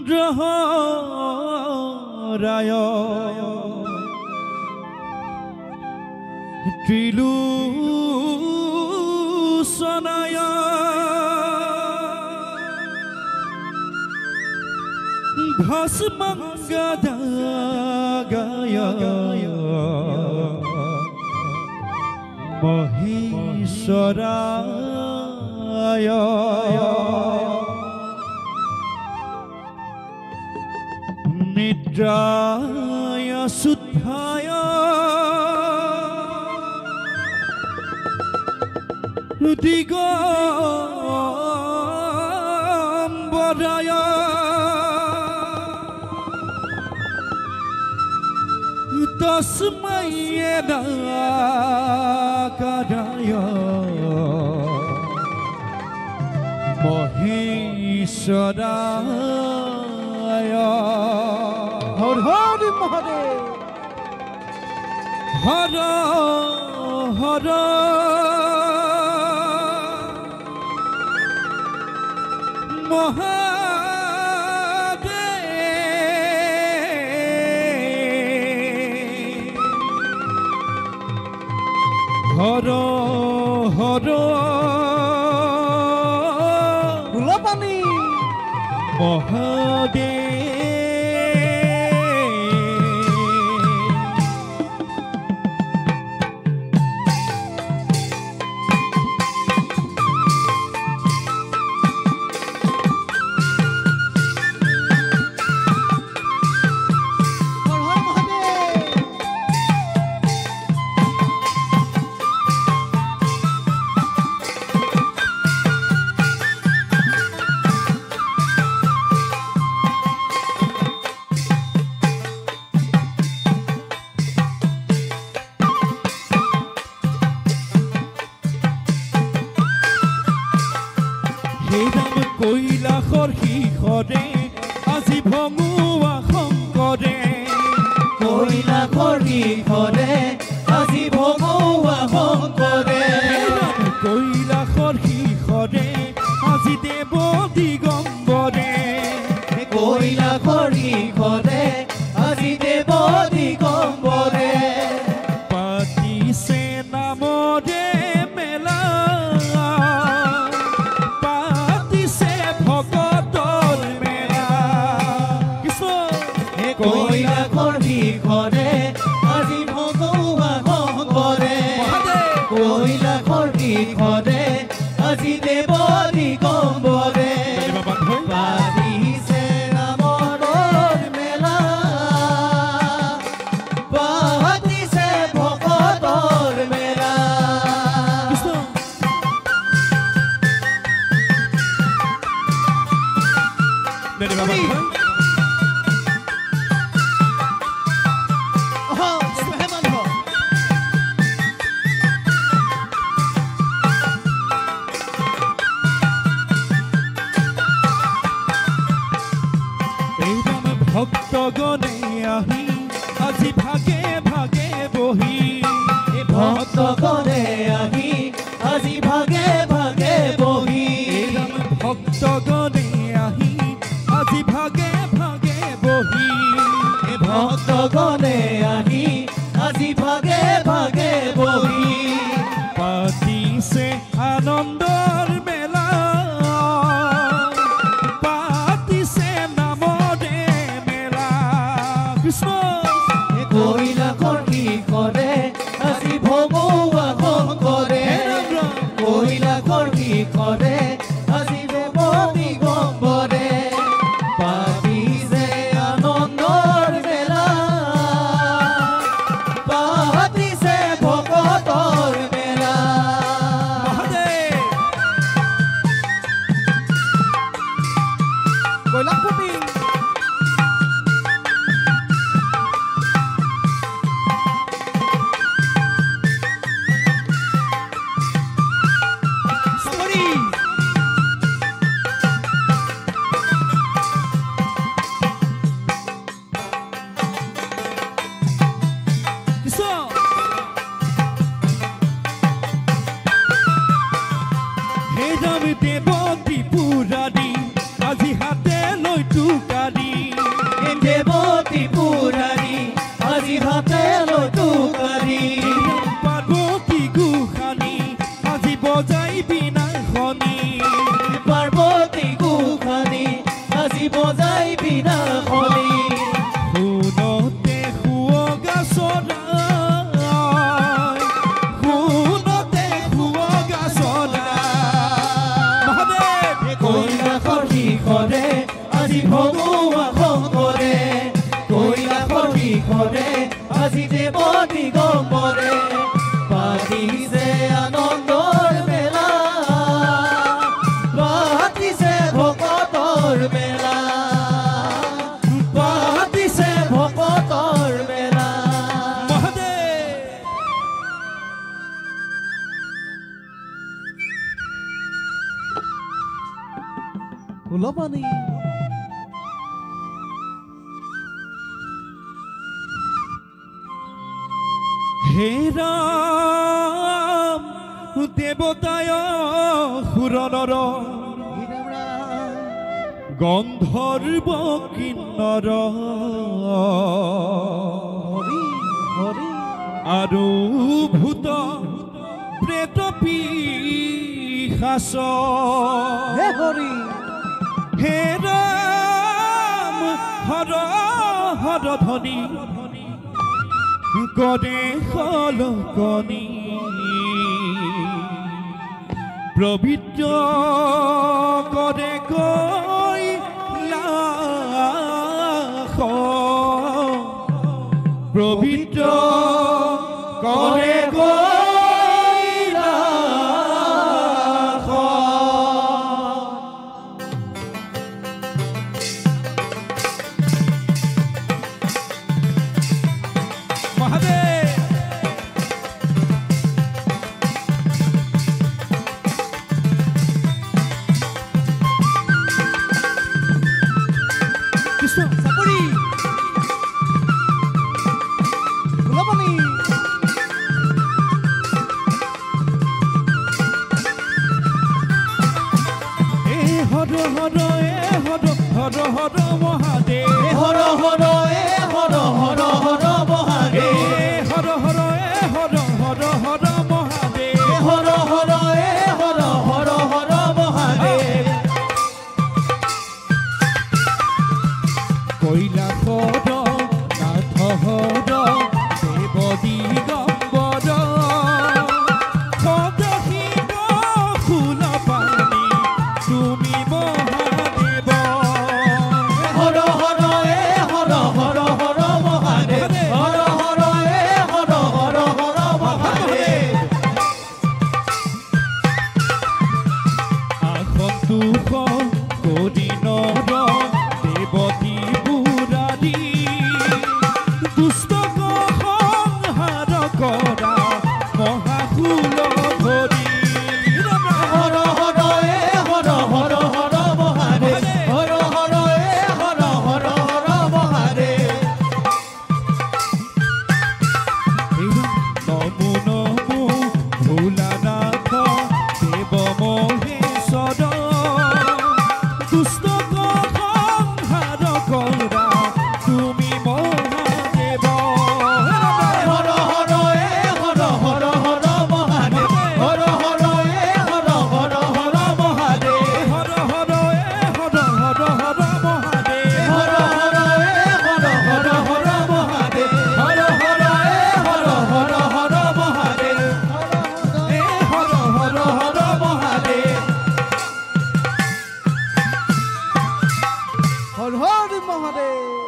চন্দ্ৰহৰায় ত্ৰিলোচনায় ভস্মংগদাগায় মহীশ্বৰায় নিদ্ৰায় শুদ্ধায় দিগম্বৰায় তস্मै নাকাৰায় মহেশ্বৰায় হৰ হৰ মহাদেব হৰ হৰ মহাদেব হৰ হৰ ফুলপানী মহাদেব কৈলাসৰ শিখৰে আজি ভঙুৱা শংকৰে কৈলাসৰ শিখৰে আজি ভঙুৱা শংকৰে কৈলাসৰ শিখৰে আজি দেৱ দিগম্বৰে কৈলাসৰ শিখৰে আজি দেৱ দিগম্বৰে পাতিছে নামৰে মেলা কৈলাসৰ শিখৰে আজি ভঙুৱা শংকৰে কৈলাসৰ শিখৰে আজি দেৱ দিগম্বৰে পাতিছে নামৰ মেলা পাতিছে ভকতৰ মেলা ভক্তগণে আহি আজি ভাগে ভাগে বহি ভক্তগণে আহি আজি ভাগে ভাগে বহি ভক্তগণে আহি আজি ভাগে ভাগে বহি ভক্তগণে আহি আজি ভাগে ভাগে বহি পাতিছে আনন্দৰ মেলা পাতিছে নামৰে মেলা কৃষ্ণ কৈলাসৰ শিখৰে আজি ভঙুৱা শংকৰে কৈলাসৰ শিখৰে আজি দেৱ দিগম্বৰে পাতিছে আনন্দৰ মেলা পাতিছে ভকতৰ মেলা কৈলাসপতি দেৱ ত্ৰিপুৰাৰী আজি হাতে লৈ টুকাৰি আজি ভগৱা শংকৰে কৈলাশৰ শিখৰে আজি দেৱ দিগম্বৰে পাতিছে আনন্দৰ মেলা পাতিছে ভকতৰ মেলা পাতিছে ভকতৰ মেলা ফুলপানী হে ৰাম দেৱতায় সুৰনৰ গন্ধৰ্ব কিন্নৰ হৰি হৰি আৰু ভূত প্ৰেত পিশাচ হে হৰি হে ৰাম হৰ হৰ ধ্বনি গণেশ লোকনি পবিত্ৰ কৰে কৈলাশ পবিত্ৰ কৰে কৈলাশ মহাদেৱ কৃষ্ণ চাপৰি ফুলপানী এ হৰ হৰ এ হৰ হৰ হৰ মহাদেৱ হৰ হৰ এ হৰ হৰ হৰ মহাদেৱ এ হৰ হৰ এ হৰ হৰ হৰ মহাদেৱ হৰ হৰ এ হৰ হৰ হৰ মহাদেৱ কৈলাসৰ নাথ হৰ দেৱ দিগম্বৰ সদশিৱ ফুলপানী তুমি মহাদেৱ হৰ হৰ এ হৰ হৰ হৰ মহাদেৱ হৰ হৰ এ হৰ হৰ হৰ মহাদেৱ আসন্তোষ কৰি নৰ দেৱতী বুঢ়াৰী দুষ্টক সংহাৰ কৰা মহাশূল ধৰি হৰ হৰ এ হৰ হৰ হৰ মহাদেৱ হৰ হৰ এ হৰ হৰ হৰ মহাদেৱ নমো নমো ভোলানাথ দেৱ মহেশ্বৰ দুষ্টক সংহাৰ কৰা তুমি মহাদেৱ হৰ হৰ এ হৰ হৰ হৰ মহাদেৱ হৰ হৰ এ হৰ হৰ হৰ মহাদেৱ হৰ হৰ এ হৰ হৰ হৰ মহাদেৱ হৰ হৰ এ হৰ হৰ হৰ মহাদেৱ হৰ হৰ এ হৰ হৰ হৰ মহাদেৱ এ হৰ হৰ হৰ মহাদেৱ হৰ হৰ মহাদেৱ